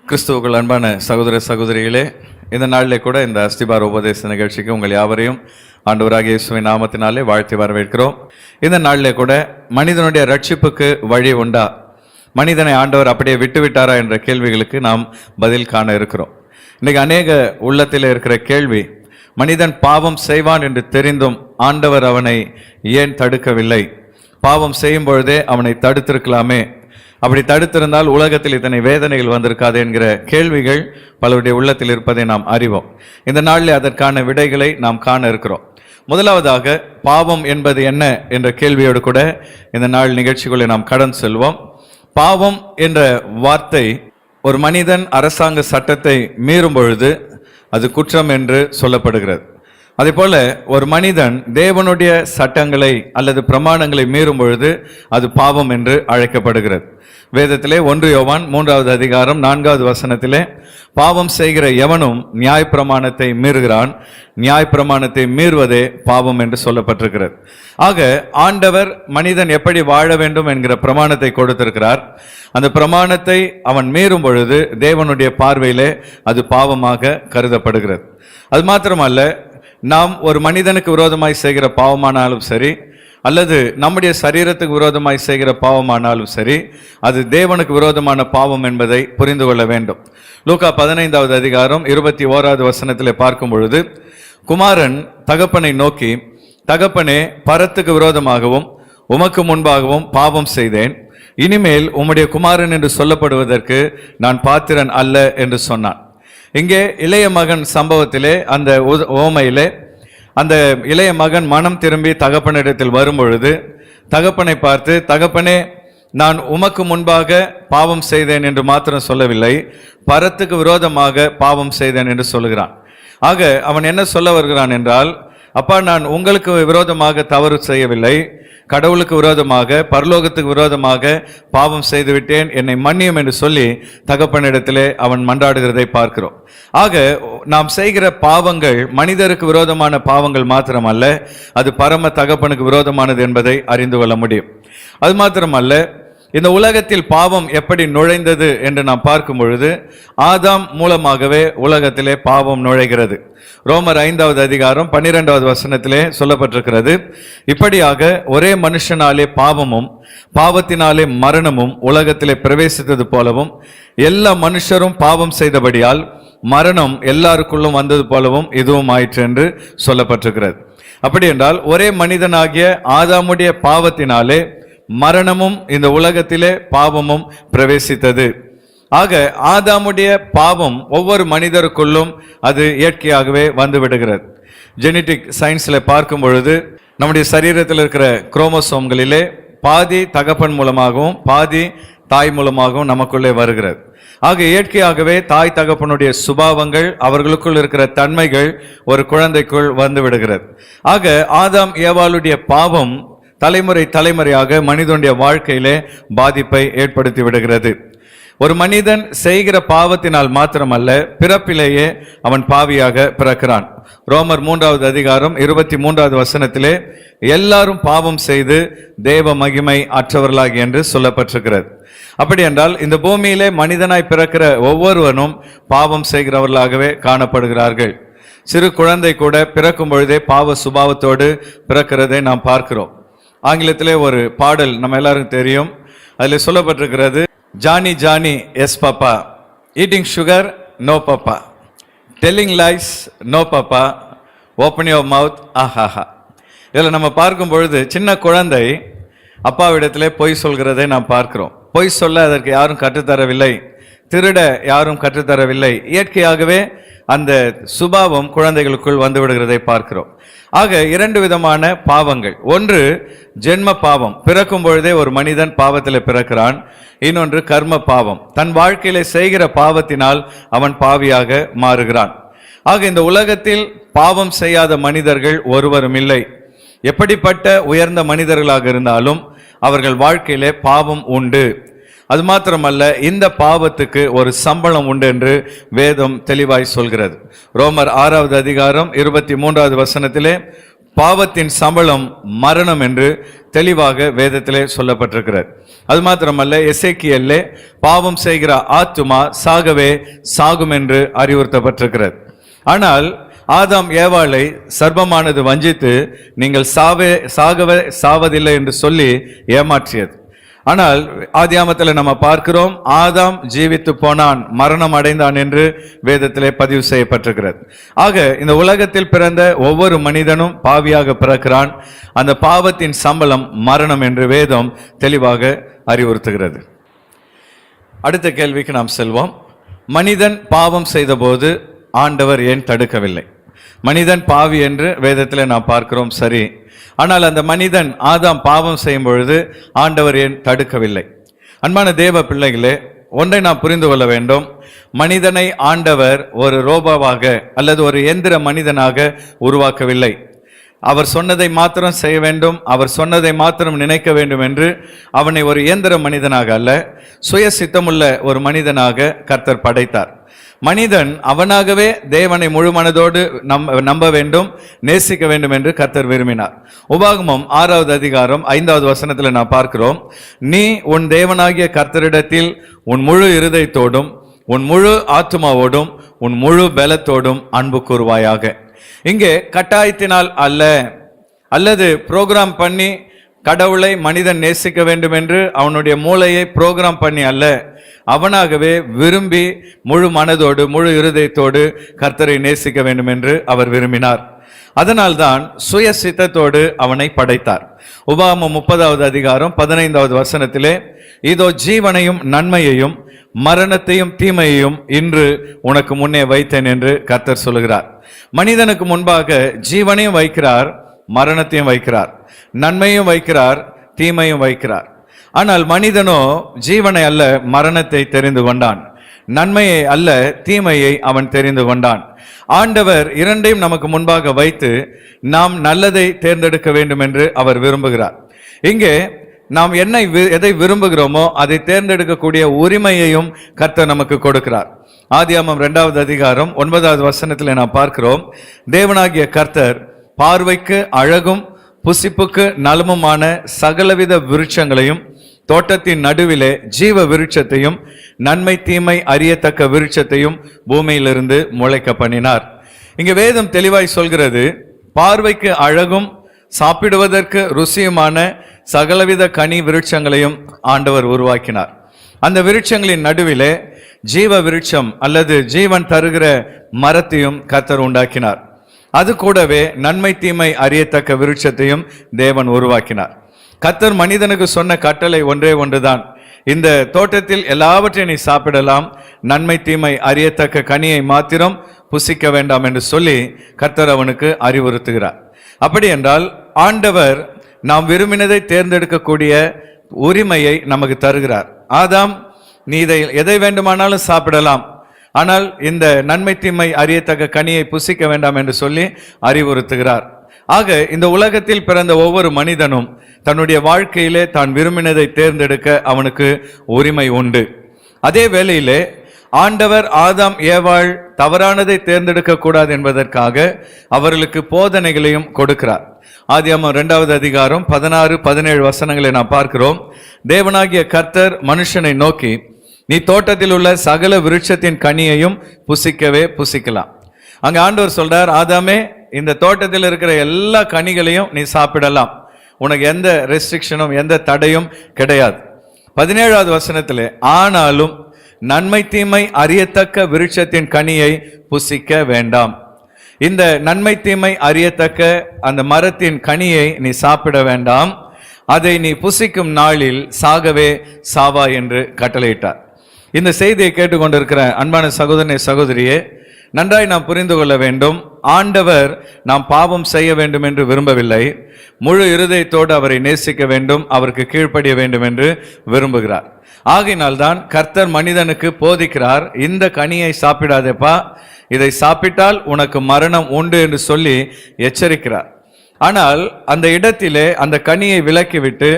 கிறிஸ்துவுக்குள் அன்பான சகோதர சகோதரிகளே, இந்த நாளிலே கூட இந்த அஸ்திபார உபதேச நிகழ்ச்சிக்கு உங்கள் யாவரையும் ஆண்டவராகிய இயேசுவின் நாமத்தினாலே வாழ்த்தி வரவேற்கிறோம். இந்த நாளிலே கூட மனிதனுடைய ரட்சிப்புக்கு வழி உண்டா, மனிதனை ஆண்டவர் அப்படியே விட்டுவிட்டாரா என்ற கேள்விகளுக்கு நாம் பதில் காண இருக்கிறோம். இன்றைக்கு அநேக உள்ளத்தில் இருக்கிற கேள்வி, மனிதன் பாவம் செய்வான் என்று தெரிந்தும் ஆண்டவர் அவனை ஏன் தடுக்கவில்லை? பாவம் செய்யும் பொழுதே அவனை தடுத்திருக்கலாமே, அப்படி தடுத்திருந்தால் உலகத்தில் இத்தனை வேதனைகள் வந்திருக்காது என்கிற கேள்விகள் பலருடைய உள்ளத்தில் இருப்பதை நாம் அறிவோம். இந்த நாளில் அதற்கான விடைகளை நாம் காண இருக்கிறோம். முதலாவதாக, பாவம் என்பது என்ன என்ற கேள்வியோடு கூட இந்த நாள் நிகழ்ச்சிகளை நாம் கடந்து செல்வோம். பாவம் என்ற வார்த்தை ஒரு மனிதன் அரசாங்க சட்டத்தை மீறும் பொழுது அது குற்றம் என்று சொல்லப்படுகிறது. அதே போல ஒரு மனிதன் தேவனுடைய சட்டங்களை அல்லது பிரமாணங்களை மீறும் பொழுது அது பாவம் என்று அழைக்கப்படுகிறது. வேதத்திலே 1 யோவான் 3வது அதிகாரம் 4வது வசனத்திலே, பாவம் செய்கிற எவனும் நியாயப்பிரமாணத்தை மீறுகிறான், நியாயப்பிரமாணத்தை மீறுவதே பாவம் என்று சொல்லப்பட்டிருக்கிறது. ஆக ஆண்டவர் மனிதன் எப்படி வாழ வேண்டும் என்கிற பிரமாணத்தை கொடுத்திருக்கிறார். அந்த பிரமாணத்தை அவன் மீறும் பொழுது தேவனுடைய பார்வையிலே அது பாவமாக கருதப்படுகிறது. அது மாத்திரமல்ல, நாம் ஒரு மனிதனுக்கு விரோதமாய் செய்கிற பாவமானாலும் சரி, அல்லது நம்முடைய சரீரத்துக்கு விரோதமாய் செய்கிற பாவமானாலும் சரி, அது தேவனுக்கு விரோதமான பாவம் என்பதை புரிந்து கொள்ள வேண்டும். லூக்கா 15வது அதிகாரம் 21வது வசனத்திலே பார்க்கும் பொழுது, குமாரன் தகப்பனை நோக்கி, தகப்பனே, பரத்துக்கு விரோதமாகவும் உமக்கு முன்பாகவும் பாவம் செய்தேன், இனிமேல் உம்முடைய குமாரன் என்று சொல்லப்படுவதற்கு நான் பாத்திரன் அல்ல என்று சொன்னான். இங்கே இளைய மகன் சம்பவத்திலே, அந்த ஓமையிலே, அந்த இளைய மகன் மனம் திரும்பி தகப்பனிடத்தில் வரும்பொழுது தகப்பனை பார்த்து, தகப்பனே, நான் உமக்கு முன்பாக பாவம் செய்தேன் என்று மாத்திரம் சொல்லவில்லை, பரத்துக்கு விரோதமாக பாவம் செய்தேன் என்று சொல்லுகிறான். ஆக அவன் என்ன சொல்ல வருகிறான் என்றால், அப்பா, நான் உங்களுக்கு விரோதமாக தவறு செய்யவில்லை, கடவுளுக்கு விரோதமாக, பரலோகத்துக்கு விரோதமாக பாவம் செய்துவிட்டேன், என்னை மன்னியும் என்று சொல்லி தகப்பனிடத்திலே அவன் மன்றாடுகிறதை பார்க்கிறோம். ஆக நாம் செய்கிற பாவங்கள் மனிதருக்கு விரோதமான பாவங்கள் மாத்திரமல்ல, அது பரம தகப்பனுக்கு விரோதமானது என்பதை அறிந்து கொள்ள முடியும். அது மாத்திரமல்ல, இந்த உலகத்தில் பாவம் எப்படி நுழைந்தது என்று நாம் பார்க்கும் பொழுது, ஆதாம் மூலமாகவே உலகத்திலே பாவம் நுழைகிறது. ரோமர் 5வது அதிகாரம் 12வது வசனத்திலே சொல்லப்பட்டிருக்கிறது, இப்படியாக ஒரே மனுஷனாலே பாவமும் பாவத்தினாலே மரணமும் உலகத்திலே பிரவேசித்தது போலவும், எல்லா மனுஷரும் பாவம் செய்தபடியால் மரணம் எல்லாருக்குள்ளும் வந்தது போலவும் இதுவும் ஆயிற்று என்று சொல்லப்பட்டிருக்கிறது. அப்படி என்றால் ஒரே மனிதனாகிய ஆதாமுடைய பாவத்தினாலே மரணமும் இந்த உலகத்திலே பாவமும் பிரவேசித்தது. ஆக ஆதாமுடைய பாவம் ஒவ்வொரு மனிதருக்குள்ளும் அது இயற்கையாகவே வந்து விடுகிறது. ஜெனட்டிக் சயின்ஸ்ல பார்க்கும் பொழுது நம்முடைய சரீரத்தில் இருக்கிற குரோமோசோம்களிலே பாதி தகப்பன் மூலமாகவும் பாதி தாய் மூலமாகவும் நமக்குள்ளே வருகிறது. ஆக இயற்கையாகவே தாய் தகப்பனுடைய சுபாவங்கள், அவர்களுக்குள் இருக்கிற தன்மைகள் ஒரு குழந்தைக்குள் வந்து விடுகிறது. ஆக ஆதாம் ஏவாளுடைய பாவம் தலைமுறை தலைமுறையாக மனிதனுடைய வாழ்க்கையிலே பாதிப்பை ஏற்படுத்தி விடுகிறது. ஒரு மனிதன் செய்கிற பாவத்தினால் மாத்திரமல்ல, பிறப்பிலேயே அவன் பாவியாக பிறக்கிறான். ரோமர் 3வது அதிகாரம் 23வது வசனத்திலே, எல்லாரும் பாவம் செய்து தேவ மகிமை அற்றவர்களாகி என்று சொல்லப்பட்டிருக்கிறது. அப்படி என்றால் இந்த பூமியிலே மனிதனாய் பிறக்கிற ஒவ்வொருவனும் பாவம் செய்கிறவர்களாகவே காணப்படுகிறார்கள். சிறு குழந்தை கூட பிறக்கும் பொழுதே பாவ சுபாவத்தோடு பிறக்கிறதை நாம் பார்க்கிறோம். ஆங்கிலத்திலே ஒரு பாடல் நம்ம எல்லாருக்கும் தெரியும். அதில் சொல்லப்பட்டிருக்கிறது, Johnny Johnny yes papa, eating sugar no papa, telling lies no papa, open your mouth ahaha. இதில் நம்ம பார்க்கும் பொழுது சின்ன குழந்தை அப்பாவிடத்திலே பொய் சொல்கிறதை நாம் பார்க்கிறோம். பொய் சொல்ல அதற்கு யாரும் கற்றுத்தரவில்லை, திருட யாரும் கற்றுத்தரவில்லை, இயற்கையாகவே அந்த சுபாவம் குழந்தைகளுக்குள் வந்து விடுகிறதை பார்க்கிறோம். ஆக 2 விதமான பாவங்கள். ஒன்று ஜென்ம பாவம், பிறக்கும் பொழுதே ஒரு மனிதன் பாவத்தில் பிறக்கிறான். இன்னொன்று கர்ம பாவம், தன் வாழ்க்கையில செய்கிற பாவத்தினால் அவன் பாவியாக மாறுகிறான். ஆக இந்த உலகத்தில் பாவம் செய்யாத மனிதர்கள் ஒருவரும் இல்லை. எப்படிப்பட்ட உயர்ந்த மனிதர்களாக இருந்தாலும் அவர்கள் வாழ்க்கையிலே பாவம் உண்டு. அது மாத்திரமல்ல, இந்த பாவத்துக்கு ஒரு சம்பளம் உண்டு என்று வேதம் தெளிவாய் சொல்கிறது. ரோமர் 6வது அதிகாரம் 23வது வசனத்திலே, பாவத்தின் சம்பளம் மரணம் என்று தெளிவாக வேதத்திலே சொல்லப்பட்டிருக்கிறது. அது மாத்திரமல்ல, எசேக்கியேலிலே பாவம் செய்கிற ஆத்துமா சாகவே சாகும் என்று அறிவுறுத்தப்பட்டிருக்கிறது. ஆனால் ஆதாம் ஏவாளை சர்ப்பமானது வஞ்சித்து நீங்கள் சாகவே சாவதில்லை என்று சொல்லி ஏமாற்றியது. ஆனால் ஆதியாமத்தில் நம்ம பார்க்கிறோம், ஆதாம் ஜீவித்து போனான், மரணம் அடைந்தான் என்று வேதத்திலே பதிவு செய்யப்பட்டிருக்கிறது. ஆக இந்த உலகத்தில் பிறந்த ஒவ்வொரு மனிதனும் பாவியாக பிறக்கிறான். அந்த பாவத்தின் சம்பளம் மரணம் என்று வேதம் தெளிவாக அறிவுறுத்துகிறது. அடுத்த கேள்விக்கு நாம் செல்வோம். மனிதன் பாவம் செய்தபோது ஆண்டவர் ஏன் தடுக்கவில்லை? மனிதன் பாவி என்று வேதத்தில் நாம் பார்க்கிறோம், சரி. ஆனால் அந்த மனிதன் ஆதாம் பாவம் செய்யும் பொழுது ஆண்டவர் ஏன் தடுக்கவில்லை? அன்பான தேவ பிள்ளைகளே, ஒன்றை நாம் புரிந்து கொள்ள வேண்டும். மனிதனை ஆண்டவர் ஒரு ரோபோவாக அல்லது ஒரு எந்திர மனிதனாக உருவாக்கவில்லை. அவர் சொன்னதை மாத்திரம் செய்ய வேண்டும், அவர் சொன்னதை மாத்திரம் நினைக்க வேண்டும் என்று அவனை ஒரு இயந்திர மனிதனாக அல்ல, சுய சித்தமுள்ள ஒரு மனிதனாக கர்த்தர் படைத்தார். மனிதன் அவனாகவே தேவனை முழு மனதோடு நம்ப வேண்டும், நேசிக்க வேண்டும் என்று கர்த்தர் விரும்பினார். உபாகமம் 6வது அதிகாரம் 5வது வசனத்தில் நான் பார்க்கிறோம், நீ உன் தேவனாகிய கர்த்தரிடத்தில் உன் முழு இருதயத்தோடும் உன் முழு ஆத்துமாவோடும் உன் முழு பலத்தோடும் அன்பு கூறுவாயாக. இங்கே கட்டாயத்தினால் அல்ல, அல்லது புரோகிராம் பண்ணி கடவுளை மனிதன் நேசிக்க வேண்டும் என்று அவனுடைய மூளையை புரோகிராம் பண்ணி அல்ல, அவனாகவே விரும்பி முழு மனதோடு முழு இருதயத்தோடு கர்த்தரை நேசிக்க வேண்டும் என்று அவர் விரும்பினார். அதனால்தான் சுய சித்தத்தோடு அவனை படைத்தார். உபாகமம் 30வது அதிகாரம் 15வது வசனத்திலே, இதோ ஜீவனையும் நன்மையையும் மரணத்தையும் தீமையையும் இன்று உனக்கு முன்னே வைத்தேன் என்று கர்த்தர் சொல்லுகிறார். மனிதனுக்கு முன்பாக ஜீவனையும் வைக்கிறார், மரணத்தையும் வைக்கிறார், நன்மையும் வைக்கிறார், தீமையும் வைக்கிறார். ஆனால் மனிதனோ ஜீவனை அல்ல மரணத்தை தெரிந்து கொண்டான், நன்மையை அல்ல தீமையை அவன் தெரிந்து கொண்டான். ஆண்டவர் இரண்டையும் நமக்கு முன்பாக வைத்து நாம் நல்லதை தேர்ந்தெடுக்க வேண்டும் என்று அவர் விரும்புகிறார். இங்கே நாம் எதை விரும்புகிறோமோ அதை தேர்ந்தெடுக்கக்கூடிய உரிமையையும் கர்த்தர் நமக்கு கொடுக்கிறார். ஆதியாகமம் 2வது அதிகாரம் 9வது வசனத்தில் நாம் பார்க்கிறோம், தேவனாகிய கர்த்தர் பார்வைக்கு அழகும் புசிப்புக்கு நலமுமான சகலவித விருட்சங்களையும் தோட்டத்தின் நடுவிலே ஜீவ விருட்சத்தையும் நன்மை தீமை அறியத்தக்க விருட்சத்தையும் பூமியிலிருந்து முளைக்க பண்ணினார். இங்க வேதம் தெளிவாய் சொல்கிறது, பார்வைக்கு அழகும் சாப்பிடுவதற்கு ருசியுமான சகலவித கனி விருட்சங்களையும் ஆண்டவர் உருவாக்கினார். அந்த விருட்சங்களின் நடுவிலே ஜீவ விருட்சம் அல்லது ஜீவன் தருகிற மரத்தையும் கர்த்தர் உண்டாக்கினார். அது கூடவே நன்மை தீமை அறியத்தக்க விருட்சத்தையும் தேவன் உருவாக்கினார். கர்த்தர் மனிதனுக்கு சொன்ன கட்டளை ஒன்றே ஒன்றுதான், இந்த தோட்டத்தில் எல்லாவற்றையும் நீ சாப்பிடலாம், நன்மை தீமை அறியத்தக்க கனியை மாத்திரம் புசிக்க வேண்டாம் என்று சொல்லி கர்த்தர் அவனுக்கு அறிவுறுத்துகிறார். அப்படி என்றால் ஆண்டவர் நாம் விரும்பினதை தேர்ந்தெடுக்கக்கூடிய உரிமையை நமக்கு தருகிறார். ஆதாம், நீ எதை வேண்டுமானாலும் சாப்பிடலாம், ஆனால் இந்த நன்மை தீமை அறியத்தக்க கனியை புசிக்க வேண்டாம் என்று சொல்லி அறிவுறுத்துகிறார். ஆக இந்த உலகத்தில் பிறந்த ஒவ்வொரு மனிதனும் தன்னுடைய வாழ்க்கையிலே தான் விரும்பினதை தேர்ந்தெடுக்க அவனுக்கு உரிமை உண்டு. அதே வேளையிலே ஆண்டவர் ஆதாம் ஏவாள் தவறானதை தேர்ந்தெடுக்க கூடாது என்பதற்காக அவர்களுக்கு போதனைகளையும் கொடுக்கிறார். ஆதியாகமம் 2வது அதிகாரம் 16-17 வசனங்களை நாம் பார்க்கிறோம். தேவனாகிய கர்த்தர் மனுஷனை நோக்கி, நீ தோட்டத்தில் உள்ள சகல விருட்சத்தின் கனியையும் புசிக்கவே புசிக்கலாம். அங்க ஆண்டவர் சொல்றார், ஆதாமே, இந்த தோட்டத்தில் இருக்கிற எல்லா கனிகளையும் நீ சாப்பிடலாம், உனக்கு எந்த ரெஸ்ட்ரிக்ஷனும் எந்த தடையும் கிடையாது. 17வது வசனத்திலே, ஆனாலும் நன்மை தீமை அறியத்தக்க விருட்சத்தின் கனியை புசிக்க வேண்டாம். இந்த நன்மை தீமை அறியத்தக்க அந்த மரத்தின் கனியை நீ சாப்பிட வேண்டாம், அதை நீ புசிக்கும் நாளில் சாகவே சாவா என்று கட்டளையிட்டார். இந்த செய்தியை கேட்டுக்கொண்டிருக்கிற அன்பான சகோதரனே சகோதரியே, நன்றாய் நாம் புரிந்து கொள்ள வேண்டும், ஆண்டவர் நாம் பாவம் செய்ய வேண்டும் என்று விரும்பவில்லை, முழு இருதயத்தோடு அவரை நேசிக்க வேண்டும், அவருக்கு கீழ்ப்படிய வேண்டும் என்று விரும்புகிறார். ஆகையினால்தான் கர்த்தர் மனிதனுக்கு போதிக்கிறார், இந்த கனியை சாப்பிடாதேப்பா, இதை சாப்பிட்டால் உனக்கு மரணம் உண்டு என்று சொல்லி எச்சரிக்கிறார். ஆனால் அந்த இடத்திலே அந்த கனியை விலக்கிவிட்டு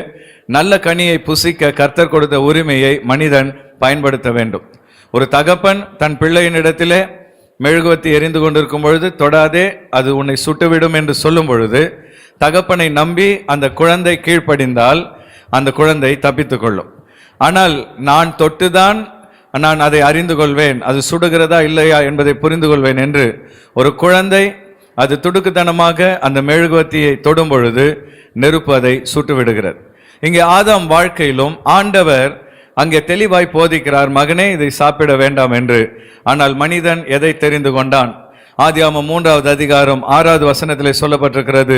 நல்ல கனியை புசிக்க கர்த்தர் கொடுத்த உரிமையை மனிதன் பயன்படுத்த வேண்டும். ஒரு தகப்பன் தன் பிள்ளையினிடத்திலே மெழுகுவத்தி எரிந்து கொண்டிருக்கும் பொழுது தொடாதே, அது உன்னை சுட்டுவிடும் என்று சொல்லும் பொழுது தகப்பனை நம்பி அந்த குழந்தை கீழ்ப்படிந்தால் அந்த குழந்தை தப்பித்துக் கொள்ளும். ஆனால் நான் தொட்டுதான் நான் அதை அறிந்து கொள்வேன், அது சுடுகிறதா இல்லையா என்பதை புரிந்து கொள்வேன் என்று ஒரு குழந்தை அது துடுக்குத்தனமாக அந்த மெழுகுவர்த்தியை தொடும் பொழுது நெருப்பு அதை சுட்டுவிடுகிறது. இங்கே ஆதாம் வாழ்க்கையிலும் ஆண்டவர் அங்கே தெளிவாய் போதிக்கிறார், மகனே இதை சாப்பிட வேண்டாம் என்று. ஆனால் மனிதன் எதை தெரிந்து கொண்டான்? ஆதியாகமம் 3வது அதிகாரம் 6வது வசனத்திலே சொல்லப்பட்டிருக்கிறது,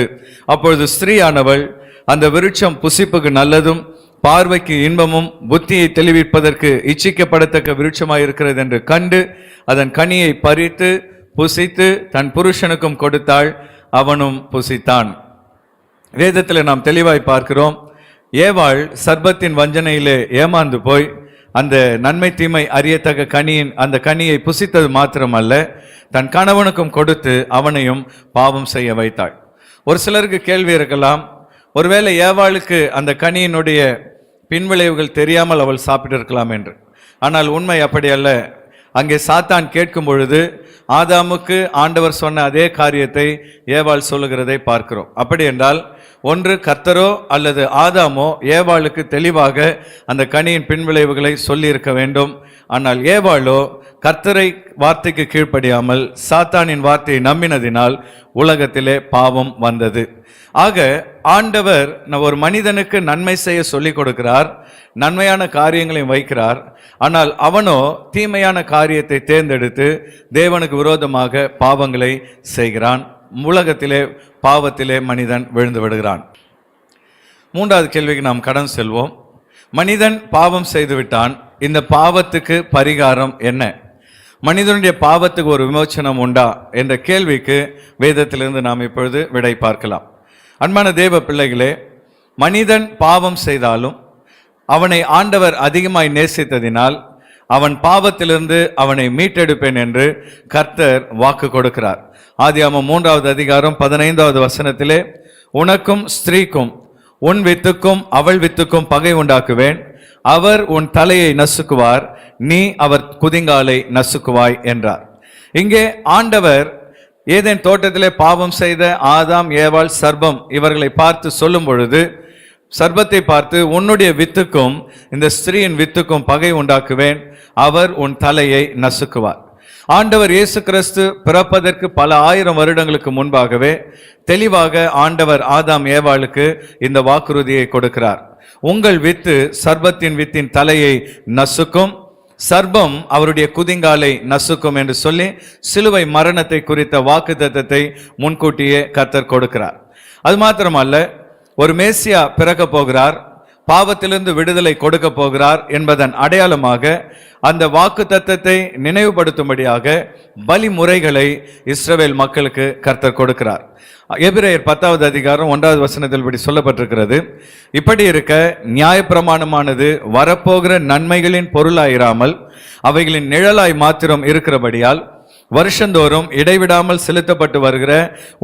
அப்பொழுது ஸ்திரீயானவள் அந்த விருட்சம் புசிப்புக்கு நல்லதும் பார்வைக்கு இன்பமும் புத்தியை தெளிவிப்பதற்கு இச்சிக்கப்படத்தக்க விருட்சமாய் இருக்கிறது என்று கண்டு அதன் கனியை பறித்து புசித்து தன் புருஷனுக்கும் கொடுத்தாள், அவனும் புசித்தான். வேதத்தில் நாம் தெளிவாய் பார்க்கிறோம், ஏவாள் சர்ப்பத்தின் வஞ்சனையிலே ஏமாந்து போய் அந்த நன்மை தீமை அறியத்தக்க அந்த கனியை புசித்தது மாத்திரமல்ல, தன் கணவனுக்கும் கொடுத்து அவனையும் பாவம் செய்ய வைத்தாள். ஒரு சிலருக்கு கேள்வி இருக்கலாம், ஒருவேளை ஏவாளுக்கு அந்த கனியினுடைய பின்விளைவுகள் தெரியாமல் அவள் சாப்பிட்டு இருக்கலாம் என்று. ஆனால் உண்மை அப்படி அல்ல. அங்கே சாத்தான் கேட்கும் பொழுது ஆதாமுக்கு ஆண்டவர் சொன்ன அதே காரியத்தை ஏவாள் சொல்லுகிறதை பார்க்கிறோம். அப்படி என்றால் ஒன்று கர்த்தரோ அல்லது ஆதாமோ ஏவாளுக்கு தெளிவாக அந்த கனியின் பின்விளைவுகளை சொல்லி இருக்க வேண்டும். ஆனால் ஏவாளோ கர்த்தரை வார்த்தைக்கு கீழ்ப்படியாமல் சாத்தானின் வார்த்தையை நம்பினதினால் உலகத்திலே பாவம் வந்தது. ஆக ஆண்டவர் ஒரு மனிதனுக்கு நன்மை செய்ய சொல்லிக் கொடுக்கிறார், நன்மையான காரியங்களையும் வைக்கிறார். ஆனால் அவனோ தீமையான காரியத்தை தேர்ந்தெடுத்து தேவனுக்கு விரோதமாக பாவங்களை செய்கிறான். உலகத்திலே பாவத்திலே மனிதன் விழுந்து விடுகிறான். 3வது கேள்விக்கு நாம் கடன் செல்வோம். மனிதன் பாவம் செய்து விட்டான், இந்த பாவத்துக்கு பரிகாரம் என்ன? மனிதனுடைய பாவத்துக்கு ஒரு விமோச்சனம் உண்டா என்ற கேள்விக்கு வேதத்திலிருந்து நாம் இப்பொழுது விடை பார்க்கலாம். அன்பான தேவ பிள்ளைகளே, மனிதன் பாவம் செய்தாலும் அவனை ஆண்டவர் அதிகமாய் நேசித்ததினால் அவன் பாவத்திலிருந்து அவனை மீட்டெடுப்பேன் என்று கர்த்தர் வாக்கு கொடுக்கிறார். ஆதியாகமம் 3வது அதிகாரம் 15வது வசனத்திலே, உனக்கும் ஸ்திரீக்கும் உன் வித்துக்கும் அவள் வித்துக்கும் பகை உண்டாக்குவேன், அவர் உன் தலையை நசுக்குவார், நீ அவர் குதிங்காலை நசுக்குவாய் என்றார். இங்கே ஆண்டவர் ஏதேன் தோட்டத்திலே பாவம் செய்த ஆதாம் ஏவாள் சர்ப்பம் இவர்களை பார்த்து சொல்லும் பொழுது, சர்ப்பத்தை பார்த்து உன்னுடைய வித்துக்கும் இந்த ஸ்திரீயின் வித்துக்கும் பகை உண்டாக்குவேன், அவர் உன் தலையை நசுக்குவார். ஆண்டவர் இயேசு கிறிஸ்து பிறப்பதற்கு பல ஆயிரம் வருடங்களுக்கு முன்பாகவே தெளிவாக ஆண்டவர் ஆதாம் ஏவாளுக்கு இந்த வாக்குறுதியை கொடுக்கிறார். உங்கள் வித்து சர்ப்பத்தின் வித்தின் தலையை நசுக்கும், சர்ப்பம் அவருடைய குதிங்காலை நசுக்கும் என்று சொல்லி சிலுவை மரணத்தை குறித்த வாக்குத்தத்தத்தை முன்கூட்டியே கர்த்தர் கொடுக்கிறார். அது மாத்திரமல்ல, ஒரு மேசியா பிறக்க போகிறார், பாவத்திலிருந்து விடுதலை கொடுக்க போகிறார் என்பதன் அடையாளமாக அந்த வாக்குத்தத்தத்தை நினைவுபடுத்தும்படியாக பலி முறைகளை இஸ்ரவேல் மக்களுக்கு கர்த்தர் கொடுக்கிறார். எபிரேயர் 10வது அதிகாரம் 1வது வசனத்தில் இப்படி சொல்லப்பட்டிருக்கிறது, இப்படி இருக்க நியாயப்பிரமாணமானது வரப்போகிற நன்மைகளின் பொருளாயிராமல் அவைகளின் நிழலாய் மாத்திரம் இருக்கிறபடியால் வருஷந்தோறும் இடைவிடாமல் செலுத்தப்பட்டு வருகிற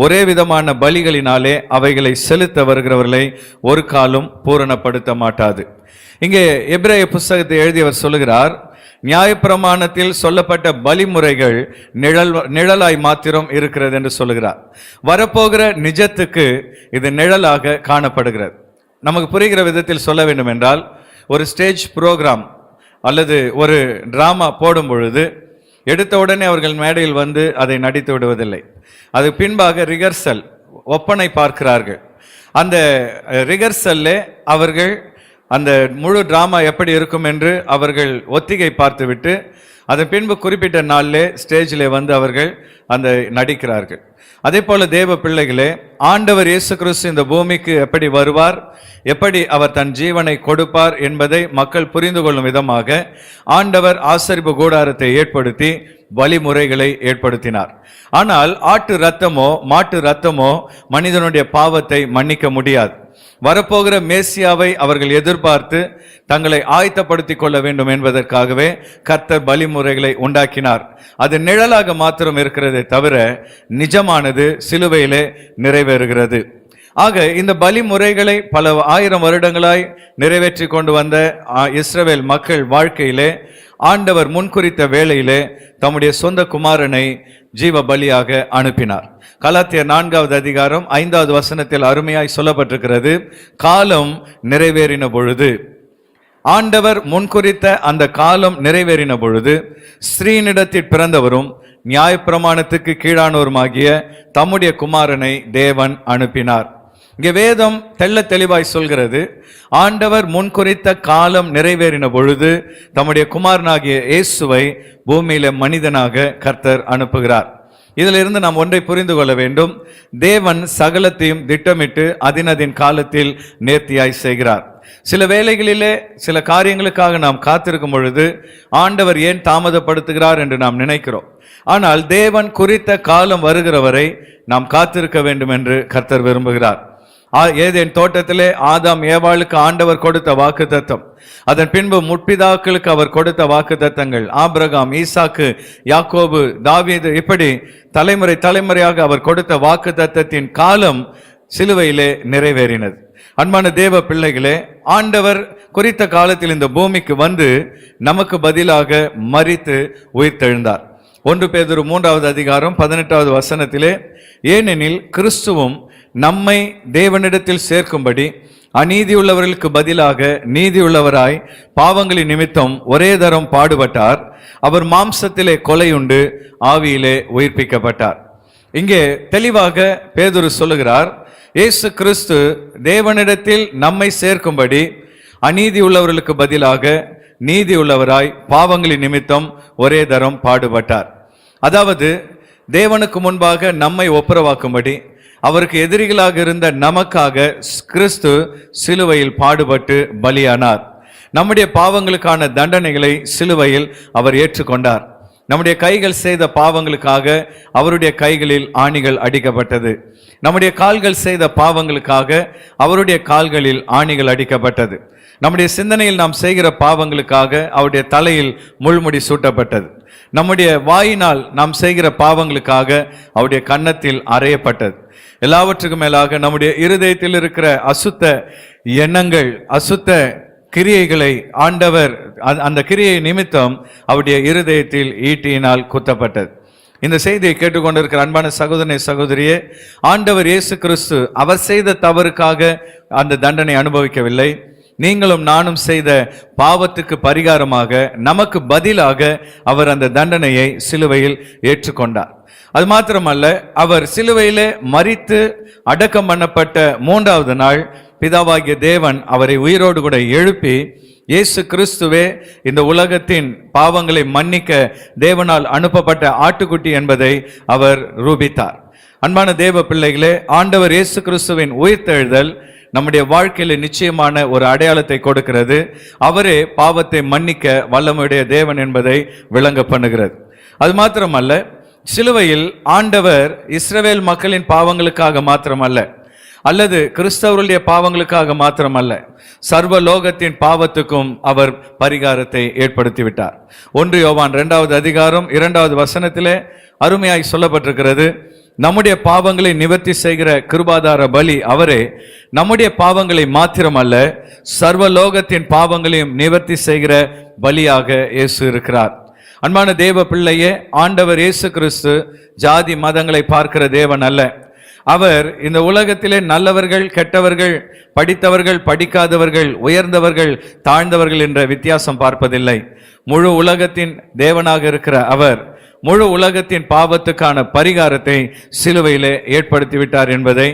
ஒரே விதமான பலிகளினாலே அவைகளை செலுத்த வருகிறவர்களை ஒரு காலம் பூரணப்படுத்த மாட்டாது. இங்கே எபிரேய புஸ்தகத்தை எழுதியவர் சொல்லுகிறார், நியாயப்பிரமாணத்தில் சொல்லப்பட்ட பலிமுறைகள் நிழலாய் மாத்திரம் இருக்கிறது என்று சொல்லுகிறார். வரப்போகிற நிஜத்துக்கு இது நிழலாக காணப்படுகிறது. நமக்கு புரிகிற விதத்தில் சொல்ல வேண்டும் என்றால், ஒரு ஸ்டேஜ் ப்ரோக்ராம் அல்லது ஒரு டிராமா போடும் பொழுது எடுத்த உடனே அவர்கள் மேடையில் வந்து அதை நடித்து விடுவதில்லை. அது பின்பாக ரிகர்சல், ஒப்பனை பார்க்கிறார்கள். அந்த ரிகர்சல்ல அவர்கள் அந்த முழு டிராமா எப்படி இருக்கும் என்று அவர்கள் ஒத்திகை பார்த்துவிட்டு அதன் பின்பு குறிப்பிட்ட நாளிலே ஸ்டேஜில் வந்து அவர்கள் அந்த நடிக்கிறார்கள். அதே போல தேவ பிள்ளைகளே, ஆண்டவர் இயேசு கிறிஸ்து இந்த பூமிக்கு எப்படி வருவார், எப்படி அவர் தன் ஜீவனை கொடுப்பார் என்பதை மக்கள் புரிந்து கொள்ளும் விதமாக ஆண்டவர் ஆசரிப்பு கூடாரத்தை ஏற்படுத்தி வழிமுறைகளை ஏற்படுத்தினார். ஆனால் ஆட்டு இரத்தமோ மாட்டு இரத்தமோ மனிதனுடைய பாவத்தை மன்னிக்க முடியாது. வரப்போகிற மேசியாவை அவர்கள் எதிர்பார்த்து தங்களை ஆயத்தப்படுத்தி கொள்ள வேண்டும் என்பதற்காகவே கர்த்தர் பலிமுறைகளை உண்டாக்கினார். அது நிழலாக மாத்திரம் இருக்கிறதே தவிர நிஜமானது சிலுவையிலே நிறைவேறுகிறது. ஆக இந்த பலி முறைகளை பல ஆயிரம் வருடங்களாய் நிறைவேற்றி கொண்டு வந்த இஸ்ரவேல் மக்கள் வாழ்க்கையிலே ஆண்டவர் முன்குறித்த வேளையிலே தம்முடைய சொந்த குமாரனை ஜீவ பலியாக அனுப்பினார். கலாத்தியர் 4வது அதிகாரம் 5வது வசனத்தில் அருமையாய் சொல்லப்பட்டிருக்கிறது, காலம் நிறைவேறின பொழுது, ஆண்டவர் முன்குறித்த அந்த காலம் நிறைவேறின பொழுது ஸ்ரீனிடத்தில் பிறந்தவரும் நியாயப்பிரமாணத்துக்கு கீழானவருமாகிய தம்முடைய குமாரனை தேவன் அனுப்பினார். இங்கே வேதம் தெள்ள தெளிவாய் சொல்கிறது, ஆண்டவர் முன்குறித்த காலம் நிறைவேறின பொழுது தம்முடைய குமாரனாகிய இயேசுவை பூமியில மனிதனாக கர்த்தர் அனுப்புகிறார். இதிலிருந்து நாம் ஒன்றை புரிந்து கொள்ள வேண்டும், தேவன் சகலத்தையும் திட்டமிட்டு அதினதின் காலத்தில் நேர்த்தியாய் செய்கிறார். சில வேளைகளிலே சில காரியங்களுக்காக நாம் காத்திருக்கும் பொழுது ஆண்டவர் ஏன் தாமதப்படுத்துகிறார் என்று நாம் நினைக்கிறோம். ஆனால் தேவன் குறித்த காலம் வருகிற வரை நாம் காத்திருக்க வேண்டும் என்று கர்த்தர் விரும்புகிறார். ஏதேன் தோட்டத்திலே ஆதாம் ஏவாளுக்கு ஆண்டவர் கொடுத்த வாக்குத்தத்தம், அதன் பின்பு முற்பிதாக்களுக்கு அவர் கொடுத்த வாக்குத்தத்தங்கள், ஆபிரகாம், ஈசாக்கு, யாக்கோபு, தாவீது, இப்படி தலைமுறை தலைமுறையாக அவர் கொடுத்த வாக்குத்தத்தத்தின் காலம் சிலுவையிலே நிறைவேறினது. அன்பான தேவ பிள்ளைகளே, ஆண்டவர் குறித்த காலத்தில் இந்த பூமிக்கு வந்து நமக்கு பதிலாக மரித்து உயிர்த்தெழுந்தார். 1 பேதுரு 3வது அதிகாரம் 18வது வசனத்திலே, ஏனெனில் கிறிஸ்துவும் நம்மை தேவனிடத்தில் சேர்க்கும்படி அநீதியுள்ளவர்களுக்கு பதிலாக நீதியுள்ளவராய் பாவங்களின் நிமித்தம் ஒரே தரம் பாடுபட்டார். அவர் மாம்சத்திலே கொலையுண்டு ஆவியிலே உயிர்ப்பிக்கப்பட்டார். இங்கே தெளிவாக பேதுரு சொல்லுகிறார், இயேசு கிறிஸ்து தேவனிடத்தில் நம்மை சேர்க்கும்படி அநீதி உள்ளவர்களுக்கு பதிலாக நீதி உள்ளவராய் பாவங்களின் நிமித்தம் ஒரே தரம் பாடுபட்டார். அதாவது தேவனுக்கு முன்பாக நம்மை ஒப்புரவாக்கும்படி அவருக்கு எதிரிகளாக இருந்த நமக்காக கிறிஸ்து சிலுவையில் பாடுபட்டு பலியானார். நம்முடைய பாவங்களுக்கான தண்டனைகளை சிலுவையில் அவர் ஏற்றுக்கொண்டார். நம்முடைய கைகள் செய்த பாவங்களுக்காக அவருடைய கைகளில் ஆணிகள் அடிக்கப்பட்டது. நம்முடைய கால்கள் செய்த பாவங்களுக்காக அவருடைய கால்களில் ஆணிகள் அடிக்கப்பட்டது. நம்முடைய சிந்தனையில் நாம் செய்கிற பாவங்களுக்காக அவருடைய தலையில் முள்முடி சூட்டப்பட்டது. நம்முடைய வாயினால் நாம் செய்கிற பாவங்களுக்காக அவருடைய கன்னத்தில் அறையப்பட்டது. எல்லாவற்றுக்கும் மேலாக நம்முடைய இருதயத்தில் இருக்கிற அசுத்த எண்ணங்கள், அசுத்த கிரியைகளை ஆண்டவர் அந்த கிரியை நிமித்தம் அவருடைய இருதயத்தில் ஈட்டியினால் குத்தப்பட்டது. இந்த செய்தியை கேட்டுக்கொண்டிருக்கிற அன்பான சகோதரனே, சகோதரியே, ஆண்டவர் இயேசு கிறிஸ்து அவர் செய்த தவறுக்காக அந்த தண்டனை அனுபவிக்கவில்லை. நீங்களும் நானும் செய்த பாவத்துக்கு பரிகாரமாக நமக்கு பதிலாக அவர் அந்த தண்டனையை சிலுவையில் ஏற்றுக்கொண்டார். அது மாத்திரமல்ல, அவர் சிலுவையிலே மரித்து அடக்கம் பண்ணப்பட்ட 3வது நாள் பிதாவாகிய தேவன் அவரை உயிரோடு கூட எழுப்பி, இயேசு கிறிஸ்துவே இந்த உலகத்தின் பாவங்களை மன்னிக்க தேவனால் அனுப்பப்பட்ட ஆட்டுக்குட்டி என்பதை அவர் ரூபித்தார். அன்பான தேவ பிள்ளைகளே, ஆண்டவர் இயேசு கிறிஸ்துவின் உயிர்த்தெழுதல் நம்முடைய வாழ்க்கையில் நிச்சயமான ஒரு அடையாளத்தை கொடுக்கிறது. அவரே பாவத்தை மன்னிக்க வல்லமையுடைய தேவன் என்பதை விளங்க பண்ணுகிறது. அது மாத்திரமல்ல, சிலுவையில் ஆண்டவர் இஸ்ரவேல் மக்களின் பாவங்களுக்காக மாத்திரமல்ல, அல்லது கிறிஸ்தவருடைய பாவங்களுக்காக மாத்திரமல்ல, சர்வ லோகத்தின் பாவத்துக்கும் அவர் பரிகாரத்தை ஏற்படுத்திவிட்டார். 1 யோவான் 2வது அதிகாரம் 2வது வசனத்திலே அருமையாய் சொல்லப்பட்டிருக்கிறது, நம்முடைய பாவங்களை நிவர்த்தி செய்கிற கிருபாதார பலி அவரே. நம்முடைய பாவங்களை மாத்திரமல்ல, சர்வ லோகத்தின் பாவங்களையும் நிவர்த்தி செய்கிற பலியாக இயேசு இருக்கிறார். அன்பான தேவ பிள்ளையே, ஆண்டவர் இயேசு கிறிஸ்து ஜாதி மதங்களை பார்க்கிற தேவன் அல்ல. அவர் இந்த உலகத்திலே நல்லவர்கள், கெட்டவர்கள், படித்தவர்கள், படிக்காதவர்கள், உயர்ந்தவர்கள், தாழ்ந்தவர்கள் என்ற வித்தியாசம் பார்ப்பதில்லை. முழு உலகத்தின் தேவனாக இருக்கிற அவர் முழு உலகத்தின் பாவத்துக்கான பரிகாரத்தை சிலுவையிலே ஏற்படுத்திவிட்டார் என்பதை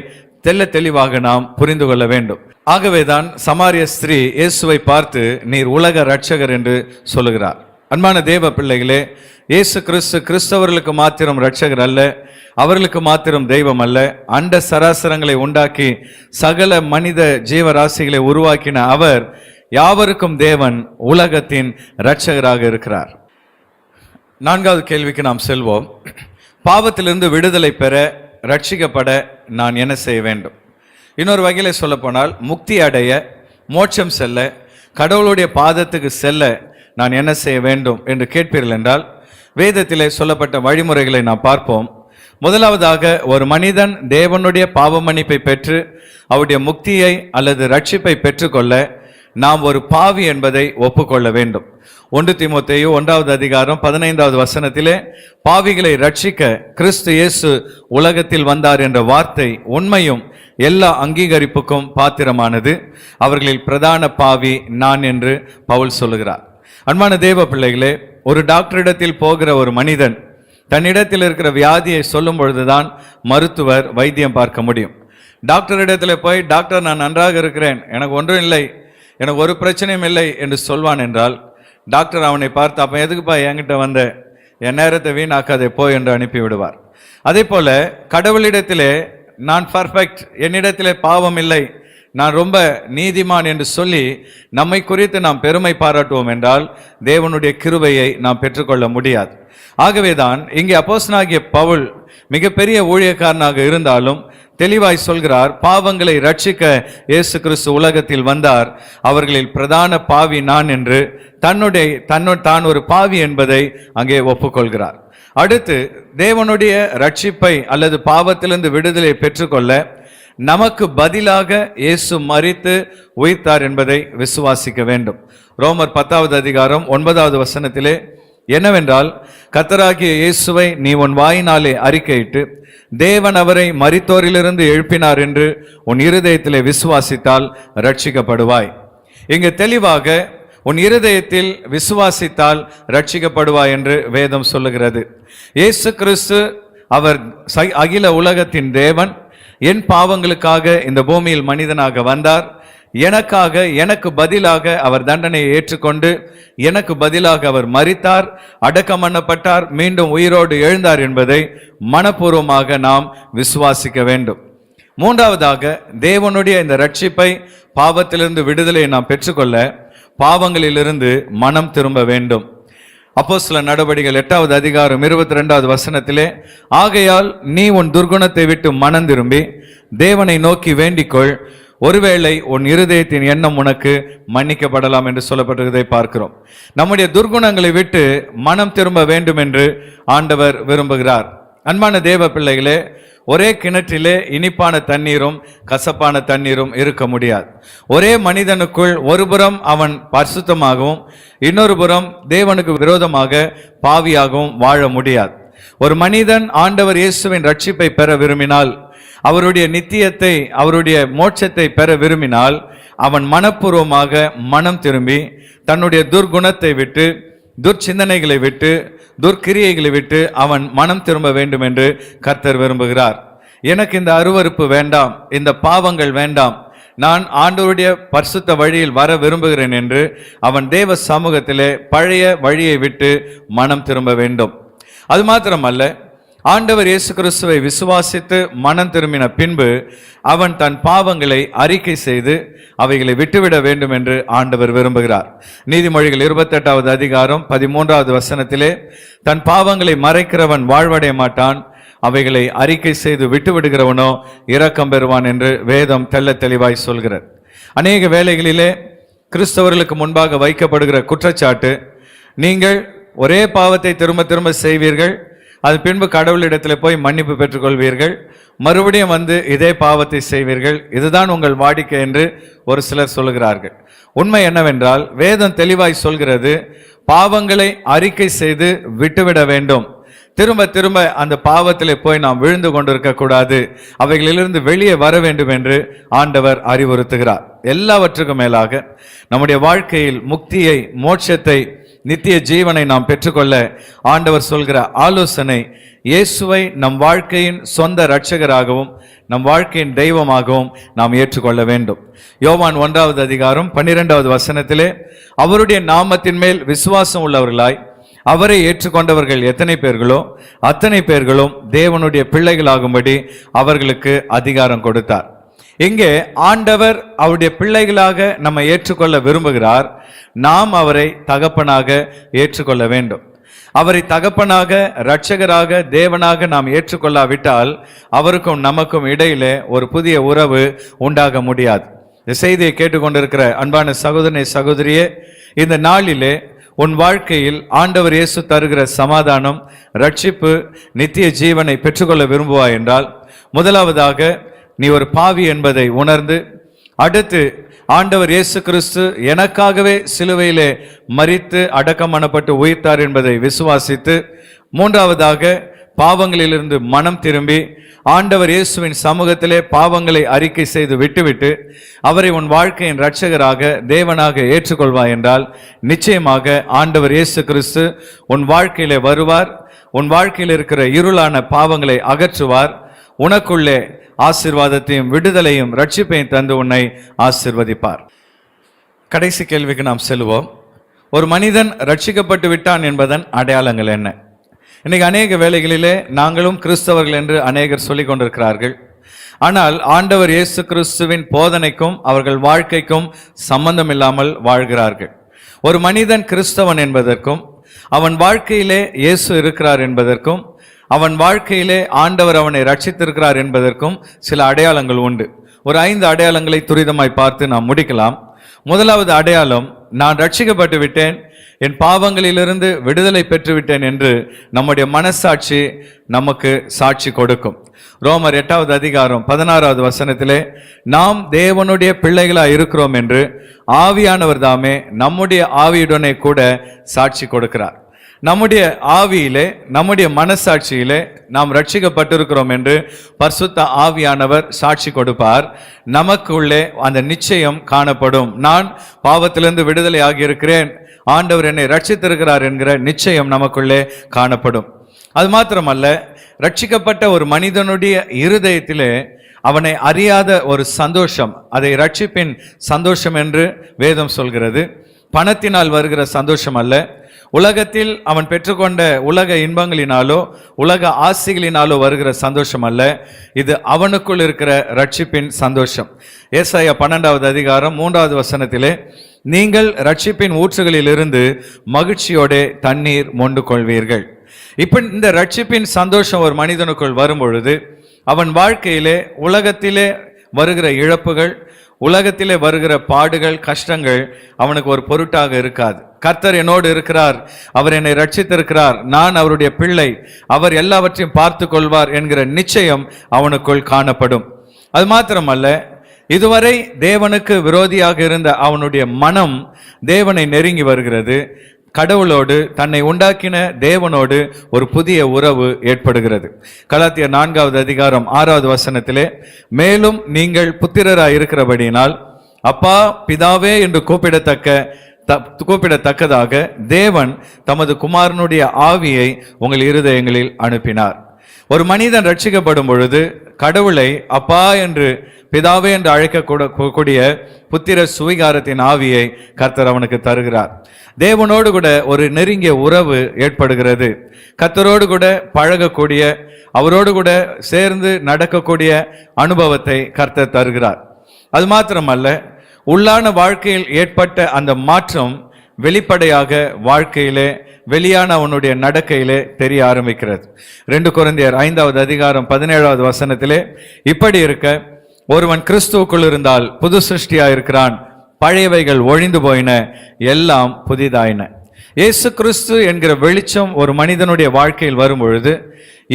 தெல்ல தெளிவாக நாம் புரிந்து கொள்ள வேண்டும். ஆகவேதான் சமாரிய ஸ்திரீ இயேசுவை பார்த்து, நீர் உலக இரட்சகர் என்று சொல்லுகிறார். அன்பான தேவ பிள்ளைகளே, இயேசு கிறிஸ்து கிறிஸ்தவர்களுக்கு மாத்திரம் இரட்சகர் அல்ல, அவர்களுக்கு மாத்திரம் தெய்வம் அல்ல. அண்ட சராசரங்களை உண்டாக்கி சகல மனித ஜீவராசிகளை உருவாக்கின அவர் யாவருக்கும் தேவன், உலகத்தின் இரட்சகராக இருக்கிறார். 4வது கேள்விக்கு நாம் செல்வோம். பாவத்திலிருந்து விடுதலை பெற, ரட்சிக்கப்பட நான் என்ன செய்ய வேண்டும்? இன்னொரு வகையில் சொல்ல போனால், முக்தி அடைய, மோட்சம் செல்ல, கடவுளுடைய பாதத்துக்கு செல்ல நான் என்ன செய்ய வேண்டும் என்று கேட்பீர்கள் என்றால், வேதத்திலே சொல்லப்பட்ட வழிமுறைகளை நாம் பார்ப்போம். முதலாவதாக, ஒரு மனிதன் தேவனுடைய பாவ மன்னிப்பை பெற்று அவருடைய முக்தியை அல்லது ரட்சிப்பை பெற்றுக்கொள்ள நாம் ஒரு பாவி என்பதை ஒப்புக்கொள்ள வேண்டும். 1 தீமோத்தேயு 1வது அதிகாரம் 15வது வசனத்திலே, பாவிகளை ரட்சிக்க கிறிஸ்து இயேசு உலகத்தில் வந்தார் என்ற வார்த்தை உண்மையும் எல்லா அங்கீகரிப்புக்கும் பாத்திரமானது. அவர்களில் பிரதான பாவி நான் என்று பவுல் சொல்லுகிறார். அன்பான தேவ பிள்ளைகளே, ஒரு டாக்டரிடத்தில் போகிற ஒரு மனிதன் தன்னிடத்தில் இருக்கிற வியாதியை சொல்லும் பொழுதுதான் மருத்துவர் வைத்தியம் பார்க்க முடியும். டாக்டரிடத்தில் போய், டாக்டர் நான் நன்றாக இருக்கிறேன், எனக்கு ஒன்றும் இல்லை, எனக்கு ஒரு பிரச்சனையும் இல்லை என்று சொல்வான் என்றால், டாக்டர் அவனை பார்த்து, அப்போ எதுக்குப்பா என்கிட்ட வந்த, என் நேரத்தை வீணாக்காதே போ என்று அனுப்பி விடுவார். அதே போல கடவுளிடத்திலே நான் பர்ஃபெக்ட், என்னிடத்திலே பாவம் இல்லை, நான் ரொம்ப நீதிமான் என்று சொல்லி நம்மை குறித்து நாம் பெருமை பாராட்டுவோம் என்றால் தேவனுடைய கிருபையை நாம் பெற்றுக்கொள்ள முடியாது. ஆகவேதான் இங்கே அப்போஸ்தலனாகிய பவுல் மிகப்பெரிய ஊழியக்காரனாக இருந்தாலும் தெளிவாய் சொல்கிறார், பாவங்களை ரட்சிக்க இயேசு கிறிஸ்து உலகத்தில் வந்தார், அவர்களில் பிரதான பாவி நான் என்று தான் ஒரு பாவி என்பதை அங்கே ஒப்புக்கொள்கிறார். அடுத்து, தேவனுடைய ரட்சிப்பை அல்லது பாவத்திலிருந்து விடுதலை பெற்றுக்கொள்ள நமக்கு பதிலாக இயேசு மரித்து உயிர்த்தார் என்பதை விசுவாசிக்க வேண்டும். ரோமர் 10வது அதிகாரம் 9வது வசனத்திலே என்னவென்றால், கர்த்தராகிய இயேசுவை நீ உன் வாயினாலே அறிக்கையிட்டு தேவன் அவரை மரித்தோரிலிருந்து எழுப்பினார் என்று உன் இருதயத்திலே விசுவாசித்தால் ரட்சிக்கப்படுவாய். இங்கு தெளிவாக உன் இருதயத்தில் விசுவாசித்தால் ரட்சிக்கப்படுவாய் என்று வேதம் சொல்லுகிறது. இயேசு கிறிஸ்து அவர் அகில உலகத்தின் தேவன், என் பாவங்களுக்காக இந்த பூமியில் மனிதனாக வந்தார், எனக்காக எனக்கு பதிலாக அவர் தண்டனையை ஏற்றுக்கொண்டு எனக்கு பதிலாக அவர் மரித்தார், அடக்கம் பண்ணப்பட்டார், மீண்டும் உயிரோடு எழுந்தார் என்பதை மனப்பூர்வமாக நாம் விசுவாசிக்க வேண்டும். மூன்றாவதாக, தேவனுடைய இந்த ரட்சிப்பை பாவத்திலிருந்து விடுதலை நாம் பெற்றுக்கொள்ள பாவங்களிலிருந்து மனம் திரும்ப வேண்டும். அப்போஸ்தலர் நடபடிகள் 8வது அதிகாரம் 22வது வசனத்திலே, ஆகையால் நீ உன் துர்குணத்தை விட்டு மனம் திரும்பி தேவனை நோக்கி வேண்டிக்கொள், ஒருவேளை உன் இருதயத்தின் எண்ணம் உனக்கு மன்னிக்கப்படலாம் என்று சொல்லப்பட்டிருக்கிறதை பார்க்கிறோம். நம்முடைய துர்குணங்களை விட்டு மனம் திரும்ப வேண்டும் என்று ஆண்டவர் விரும்புகிறார். அன்பான தேவ பிள்ளைகளே, ஒரே கிணற்றிலே இனிப்பான தண்ணீரும் கசப்பான தண்ணீரும் இருக்க முடியாது. ஒரே மனிதனுக்குள் ஒருபுறம் அவன் பரிசுத்தமாகவும் இன்னொரு புறம் தேவனுக்கு விரோதமாக பாவியாகவும் வாழ முடியாது. ஒரு மனிதன் ஆண்டவர் இயேசுவின் ரட்சிப்பை பெற விரும்பினால், அவருடைய நித்தியத்தை அவருடைய மோட்சத்தை பெற விரும்பினால், அவன் மனப்பூர்வமாக மனம் திரும்பி தன்னுடைய துர்குணத்தை விட்டு, துர்ச்சிந்தனைகளை விட்டு, துர்க்கிரியைகளை விட்டு அவன் மனம் திரும்ப வேண்டும் என்று கர்த்தர் விரும்புகிறார். எனக்கு இந்த அருவருப்பு வேண்டாம், இந்த பாவங்கள் வேண்டாம், நான் ஆண்டவருடைய பரிசுத்த வழியில் வர விரும்புகிறேன் என்று அவன் தேவ சமூகத்திலே பழைய வழியை விட்டு மனம் திரும்ப வேண்டும். அது மாத்திரமல்ல, ஆண்டவர் இயேசு கிறிஸ்துவை விசுவாசித்து மனம் திரும்பின பின்பு அவன் தன் பாவங்களை அறிக்கை செய்து அவைகளை விட்டுவிட வேண்டும் என்று ஆண்டவர் விரும்புகிறார். நீதிமொழிகள் 28வது அதிகாரம் 13வது வசனத்திலே, தன் பாவங்களை மறைக்கிறவன் வாழ்வடைய மாட்டான், அவைகளை அறிக்கை செய்து விட்டுவிடுகிறவனோ இரக்கம் பெறுவான் என்று வேதம் தெள்ள தெளிவாய் சொல்கிறது. அநேக வேளைகளிலே கிறிஸ்தவர்களுக்கு முன்பாக வைக்கப்படுகிற குற்றச்சாட்டு, நீங்கள் ஒரே பாவத்தை திரும்ப திரும்ப செய்வீர்கள், அது பின்பு கடவுளிடத்தில் போய் மன்னிப்பு பெற்றுக்கொள்வீர்கள், மறுபடியும் வந்து இதே பாவத்தை செய்வீர்கள், இதுதான் உங்கள் வாடிக்கை என்று ஒரு சிலர் சொல்லுகிறார்கள். உண்மை என்னவென்றால், வேதம் தெளிவாய் சொல்கிறது, பாவங்களை அறிக்கை செய்து விட்டுவிட வேண்டும். திரும்ப திரும்ப அந்த பாவத்திலே போய் நாம் விழுந்து கொண்டிருக்க கூடாது, அவைகளிலிருந்து வெளியே வர வேண்டும் என்று ஆண்டவர் அறிவுறுத்துகிறார். எல்லாவற்றுக்கும் மேலாக நம்முடைய வாழ்க்கையில் முக்தியை, மோட்சத்தை, நித்திய ஜீவனை நாம் பெற்றுக்கொள்ள ஆண்டவர் சொல்கிற ஆலோசனை, இயேசுவை நம் வாழ்க்கையின் சொந்த இரட்சகராகவும் நம் வாழ்க்கையின் தெய்வமாகவும் நாம் ஏற்றுக்கொள்ள வேண்டும். யோவான் 1வது அதிகாரம் 12வது வசனத்திலே, அவருடைய நாமத்தின் மேல் விசுவாசம் உள்ளவர்களாய் அவரை ஏற்றுக்கொண்டவர்கள் எத்தனை பேர்களோ அத்தனை பேர்களும் தேவனுடைய பிள்ளைகளாகும்படி அவர்களுக்கு அதிகாரம் கொடுத்தார். இங்கே ஆண்டவர் அவருடைய பிள்ளைகளாக நம்ம ஏற்றுக்கொள்ள விரும்புகிறார். நாம் அவரை தகப்பனாக ஏற்றுக்கொள்ள வேண்டும். அவரை தகப்பனாக, இரட்சகராக, தேவனாக நாம் ஏற்றுக்கொள்ளாவிட்டால் அவருக்கும் நமக்கும் இடையிலே ஒரு புதிய உறவு உண்டாக முடியாது. இந்த செய்தியை கேட்டுக்கொண்டிருக்கிற அன்பான சகோதரனே, சகோதரியே, இந்த நாளிலே உன் வாழ்க்கையில் ஆண்டவர் இயேசு தருகிற சமாதானம், ரட்சிப்பு, நித்திய ஜீவனை பெற்றுக்கொள்ள விரும்புவாய் என்றால், முதலாவதாக நீ ஒரு பாவி என்பதை உணர்ந்து, அடுத்து ஆண்டவர் இயேசு கிறிஸ்து எனக்காகவே சிலுவையிலே மரித்து அடக்கம் பண்ணப்பட்டு உயிர்த்தார் என்பதை விசுவாசித்து, மூன்றாவதாக பாவங்களிலிருந்து மனம் திரும்பி ஆண்டவர் இயேசுவின் சமூகத்திலே பாவங்களை அறிக்கை செய்து விட்டுவிட்டு அவரை உன் வாழ்க்கையின் இரட்சகராக தேவனாக ஏற்றுக்கொள்வாய் என்றால், நிச்சயமாக ஆண்டவர் இயேசு கிறிஸ்து உன் வாழ்க்கையிலே வருவார். உன் வாழ்க்கையில் இருக்கிற இருளான பாவங்களை அகற்றுவார். உனக்குள்ளே ஆசீர்வாதத்தையும் விடுதலையும் ரட்சிப்பையும் தந்து உன்னை ஆசீர்வதிப்பார். கடைசி கேள்விக்கு நாம் செல்வோம். ஒரு மனிதன் ரட்சிக்கப்பட்டு விட்டான் என்பதன் அடையாளங்கள் என்ன? இன்னைக்கு அநேக வேளைகளிலே நாங்களும் கிறிஸ்தவர்கள் என்று அநேகர் சொல்லிக் கொண்டிருக்கிறார்கள். ஆனால் ஆண்டவர் இயேசு கிறிஸ்துவின் போதனைக்கும் அவர்கள் வாழ்க்கைக்கும் சம்பந்தம் இல்லாமல் வாழ்கிறார்கள். ஒரு மனிதன் கிறிஸ்தவன் என்பதற்கும் அவன் வாழ்க்கையிலே இயேசு இருக்கிறார் என்பதற்கும் அவன் வாழ்க்கையிலே ஆண்டவர் அவனை ரட்சித்திருக்கிறார் என்பதற்கும் சில அடையாளங்கள் உண்டு. ஒரு 5 அடையாளங்களை துரிதமாய் பார்த்து நாம் முடிக்கலாம். முதலாவது அடையாளம், நான் ரட்சிக்கப்பட்டு விட்டேன், என் பாவங்களிலிருந்து விடுதலை பெற்றுவிட்டேன் என்று நம்முடைய மனசாட்சி நமக்கு சாட்சி கொடுக்கும். ரோமர் 8வது அதிகாரம் 16வது வசனத்திலே, நாம் தேவனுடைய பிள்ளைகளாய் இருக்கிறோம் என்று ஆவியானவர் தாமே நம்முடைய ஆவியுடனே கூட சாட்சி கொடுக்கிறார். நம்முடைய ஆவியிலே, நம்முடைய மனசாட்சியிலே நாம் ரட்சிக்கப்பட்டிருக்கிறோம் என்று பரிசுத்த ஆவியானவர் சாட்சி கொடுப்பார். நமக்குள்ளே அந்த நிச்சயம் காணப்படும். நான் பாவத்திலிருந்து விடுதலை ஆகியிருக்கிறேன், ஆண்டவர் என்னை ரட்சித்திருக்கிறார் என்கிற நிச்சயம் நமக்குள்ளே காணப்படும். அது மாத்திரமல்ல, ரட்சிக்கப்பட்ட ஒரு மனிதனுடைய இருதயத்திலே அவனை அறியாத ஒரு சந்தோஷம், அதை ரட்சிப்பின் சந்தோஷம் என்று வேதம் சொல்கிறது. பணத்தினால் வருகிற சந்தோஷம் அல்ல, உலகத்தில் அவன் பெற்றுக்கொண்ட உலக இன்பங்களினாலோ உலக ஆசைகளினாலோ வருகிற சந்தோஷம் அல்ல, இது அவனுக்குள் இருக்கிற ரட்சிப்பின் சந்தோஷம். ஏசாயா 12வது அதிகாரம் 3வது வசனத்திலே, நீங்கள் ரட்சிப்பின் ஊற்றுகளிலிருந்து மகிழ்ச்சியோட தண்ணீர் மொண்டு கொள்வீர்கள். இப்ப இந்த ரட்சிப்பின் சந்தோஷம் ஒரு மனிதனுக்குள் வரும் பொழுது அவன் வாழ்க்கையிலே உலகத்திலே வருகிற இழப்புகள், உலகத்திலே வருகிற பாடுகள், கஷ்டங்கள் அவனுக்கு ஒரு பொருட்டாக இருக்காது. கர்த்தர் என்னோடு இருக்கிறார், அவர் என்னை ரட்சித்திருக்கிறார், நான் அவருடைய பிள்ளை, அவர் எல்லாவற்றையும் பார்த்து கொள்வார் என்கிற நிச்சயம் அவனுக்குள் காணப்படும். அது மாத்திரமல்ல, இதுவரை தேவனுக்கு விரோதியாக இருந்த அவனுடைய மனம் தேவனை நெருங்கி வருகிறது. கடவுளோடு, தன்னை உண்டாக்கின தேவனோடு ஒரு புதிய உறவு ஏற்படுகிறது. கலாத்தியர் 4வது அதிகாரம் 6வது வசனத்திலே, மேலும் நீங்கள் புத்திரராய் இருக்கிறபடியினால் அப்பா பிதாவே என்று கூப்பிடத்தக்கதாக தேவன் தமது குமாரனுடைய ஆவியை உங்கள் இருதயங்களில் அனுப்பினார். ஒரு மனிதன் ரட்சிக்கப்படும் பொழுது கடவுளை அப்பா என்று, பிதாவே என்று அழைக்கக்கூடிய புத்திர சுவிகாரத்தின் ஆவியை கர்த்தர் அவனுக்கு தருகிறார். தேவனோடு கூட ஒரு நெருங்கிய உறவு ஏற்படுகிறது. கர்த்தரோடு கூட பழகக்கூடிய, அவரோடு கூட சேர்ந்து நடக்கக்கூடிய அனுபவத்தை கர்த்தர் தருகிறார். அது மாத்திரமல்ல, உள்ளான வாழ்க்கையில் ஏற்பட்ட அந்த மாற்றம் வெளிப்படையாக வாழ்க்கையிலே, வெளியான அவனுடைய நடக்கையிலே தெரிய ஆரம்பிக்கிறது. 2 கொரிந்தியர் 5வது அதிகாரம் 17வது வசனத்திலே, இப்படி இருக்க ஒருவன் கிறிஸ்துவுக்குள் இருந்தால் புது சிருஷ்டியாயிருக்கிறான், பழையவைகள் ஒழிந்து போயின, எல்லாம் புதிதாயின. இயேசு கிறிஸ்து என்கிற வெளிச்சம் ஒரு மனிதனுடைய வாழ்க்கையில் வரும் பொழுது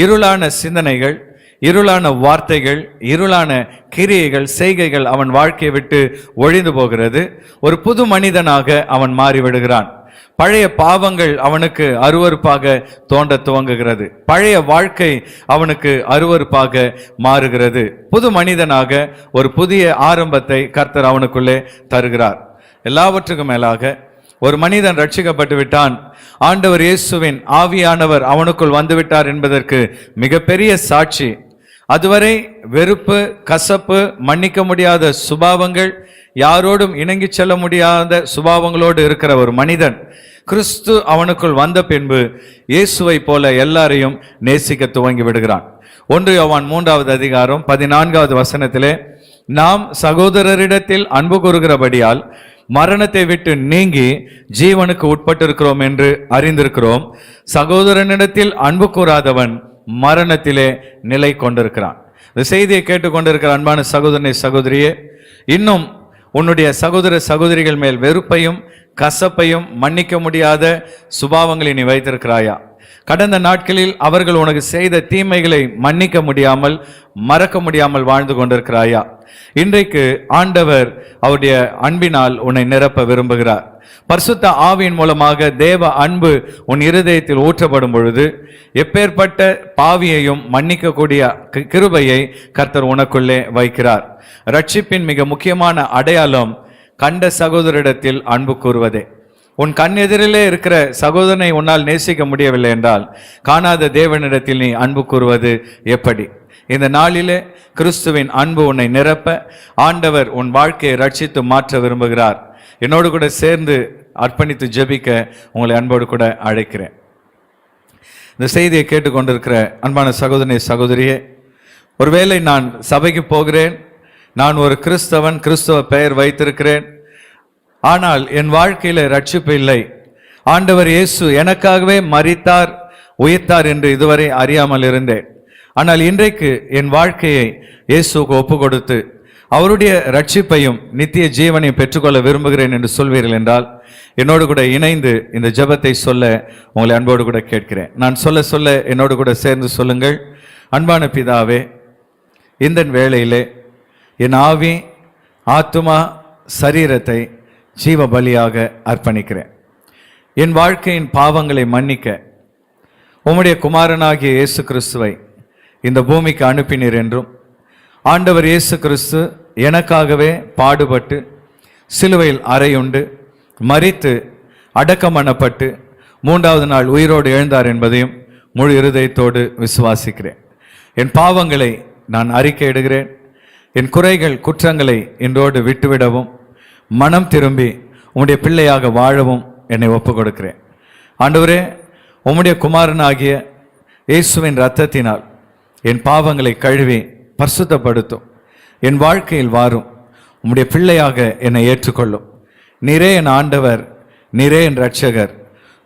இருளான சிந்தனைகள், இருளான வார்த்தைகள், இருளான கிரியைகள், செய்கைகள் அவன் வாழ்க்கையை விட்டு ஒழிந்து போகிறது. ஒரு புது மனிதனாக அவன் மாறிவிடுகிறான். பழைய பாவங்கள் அவனுக்கு அருவருப்பாக தோன்ற துவங்குகிறது. பழைய வாழ்க்கை அவனுக்கு அருவருப்பாக மாறுகிறது. புது மனிதனாக ஒரு புதிய ஆரம்பத்தை கர்த்தர் அவனுக்குள்ளே தருகிறார். எல்லாவற்றுக்கும் மேலாக ஒரு மனிதன் ரட்சிக்கப்பட்டு விட்டான், ஆண்டவர் இயேசுவின் ஆவியானவர் அவனுக்குள் வந்துவிட்டார் என்பதற்கு மிகப்பெரிய சாட்சி, அதுவரை வெறுப்பு, கசப்பு, மன்னிக்க முடியாத சுபாவங்கள், யாரோடும் இணங்கி செல்ல முடியாத சுபாவங்களோடு இருக்கிற ஒரு மனிதன் கிறிஸ்து அவனுக்குள் வந்த பின்பு இயேசுவை போல எல்லாரையும் நேசிக்க துவங்கி விடுகிறான். 1 யோவான் 3வது அதிகாரம் 14வது வசனத்திலே, நாம் சகோதரரிடத்தில் அன்பு கூறுகிறபடியால் மரணத்தை விட்டு நீங்கி ஜீவனுக்கு உட்பட்டிருக்கிறோம் என்று அறிந்திருக்கிறோம். சகோதரனிடத்தில் அன்பு கூறாதவன் மரணத்திலே நிலை கொண்டிருக்கிறான். இந்த செய்தியை கேட்டுக்கொண்டிருக்கிற அன்பான சகோதரனை, சகோதரியே, இன்னும் உன்னுடைய சகோதர சகோதரிகள் மேல் வெறுப்பையும் கசப்பையும் மன்னிக்க முடியாத சுபாவங்களை நீ வைத்திருக்கிறாயா? கடந்த நாட்களில் அவர்கள் உனக்கு செய்த தீமைகளை மன்னிக்க முடியாமல் மறக்க முடியாமல் வாழ்ந்து கொண்டிருக்கிறாயா? இன்றைக்கு ஆண்டவர் அவருடைய அன்பினால் உன்னை நிரப்ப விரும்புகிறார். பரிசுத்த ஆவியின் மூலமாக தேவ அன்பு உன் இருதயத்தில் ஊற்றப்படும் பொழுது எப்பேற்பட்ட பாவியையும் மன்னிக்கக்கூடிய கிருபையை கர்த்தர் உனக்குள்ளே வைக்கிறார். ரட்சிப்பின் மிக முக்கியமான அடையாளம் கண்ட சகோதரிடத்தில் அன்பு கூறுவதே. உன் கண் எதிரிலே இருக்கிற சகோதரனை உன்னால் நேசிக்க முடியவில்லை என்றால் காணாத தேவனிடத்தில் நீ அன்பு கூறுவது எப்படி? இந்த நாளிலே கிறிஸ்துவின் அன்பு உன்னை நிரப்ப ஆண்டவர் உன் வாழ்க்கையை ரட்சித்து மாற்ற விரும்புகிறார். என்னோடு கூட சேர்ந்து அர்ப்பணித்து ஜெபிக்க உங்களை அன்போடு கூட அழைக்கிறேன். இந்த செய்தியை கேட்டுக்கொண்டிருக்கிற அன்பான சகோதரனே, சகோதரியே, ஒருவேளை நான் சபைக்கு போகிறேன், நான் ஒரு கிறிஸ்தவன், கிறிஸ்தவ பெயர் வைத்திருக்கிறேன், ஆனால் என் வாழ்க்கையில ரட்சிப்பு இல்லை, ஆண்டவர் இயேசு எனக்காகவே மரித்தார் உயிர்த்தார் என்று இதுவரை அறியாமல் இருந்தேன், ஆனால் இன்றைக்கு என் வாழ்க்கையை இயேசுவுக்கு ஒப்பு கொடுத்து அவருடைய ரட்சிப்பையும் நித்திய ஜீவனையும் பெற்றுக்கொள்ள விரும்புகிறேன் என்று சொல்வீர்கள் என்றால் என்னோடு கூட இணைந்து இந்த ஜெபத்தை சொல்ல உங்களை அன்போடு கூட கேட்கிறேன். நான் சொல்ல சொல்ல என்னோடு கூட சேர்ந்து சொல்லுங்கள். அன்பான பிதாவே, இந்த வேளையிலே என் ஆவி, ஆத்துமா, சரீரத்தை ஜீவ பலியாக அர்ப்பணிக்கிறேன். என் வாழ்க்கையின் பாவங்களை மன்னிக்க உம்முடைய குமாரனாகிய இயேசு கிறிஸ்துவை இந்த பூமிக்கு அனுப்பினீர் என்றும், ஆண்டவர் இயேசு கிறிஸ்து எனக்காகவே பாடுபட்டு சிலுவையில் அறையுண்டு மரித்து அடக்கம் பண்ணப்பட்டு 3வது நாள் உயிரோடு எழுந்தார் என்பதையும் முழு இருதயத்தோடு விசுவாசிக்கிறேன். என் பாவங்களை நான் அறிக்கையிடுகிறேன். என் குறைகள் குற்றங்களை இன்றோடு விட்டுவிடவும் மனம் திரும்பி உம்முடைய பிள்ளையாக வாழவும் என்னை ஒப்புக் கொடுக்கிறேன். ஆண்டவரே, உம்முடைய குமாரனாகிய இயேசுவின் இரத்தத்தினால் என் பாவங்களை கழுவி பரிசுத்தப்படுத்தும். என் வாழ்க்கையில் வாரும். உம்முடைய பிள்ளையாக என்னை ஏற்றுக்கொள்ளும். நீரே என் ஆண்டவர், நீரே என் இரட்சகர்.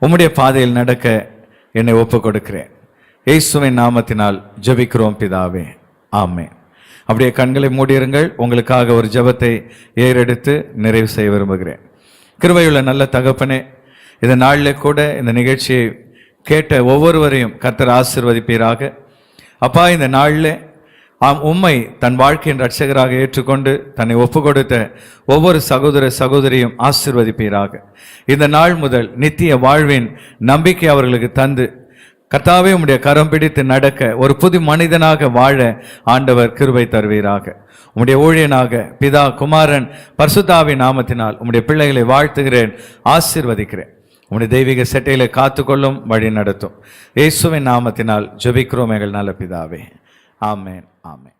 உம்முடைய பாதையில் நடக்க என்னை ஒப்புக் கொடுக்கிறேன். இயேசுவின் நாமத்தினால் ஜெபிக்கிறோம் பிதாவே, ஆமென். அப்படியே கண்களை மூடியிருங்கள். உங்களுக்காக ஒரு ஜெபத்தை ஏறெடுத்து நிறைவு செய்ய விரும்புகிறேன். கிருபையுள்ள நல்ல தகப்பனே, இந்த நாளில் கூட இந்த நிகழ்ச்சியை கேட்ட ஒவ்வொருவரையும் கர்த்தர் ஆசீர்வதிப்பீராக. அப்பா, இந்த நாளில் உம்மை தன் வாழ்க்கையின் ரட்சகராக ஏற்றுக்கொண்டு தன்னை ஒப்பு கொடுத்த ஒவ்வொரு சகோதர சகோதரியும் ஆசீர்வதிப்பீராக. இந்த நாள் முதல் நித்திய வாழ்வின் நம்பிக்கை அவர்களுக்கு தந்து கர்த்தாவே உம்முடைய கரம் பிடித்து நடக்க ஒரு புது மனிதனாக வாழ ஆண்டவர் கிருபை தருவீராக. உம்முடைய ஊழியனாக பிதா, குமாரன், பரிசுத்தாவின் நாமத்தினால் உம்முடைய பிள்ளைகளை வாழ்த்துகிறேன், ஆசீர்வதிக்கிறேன். உம்முடைய தெய்வீக செட்டையிலே காத்துக்கொள்ளும், வழி நடத்தும். இயேசுவின் நாமத்தினால் ஜெபிக்கிறோம் எங்கள் நல்ல பிதாவே, ஆமென், ஆமென்.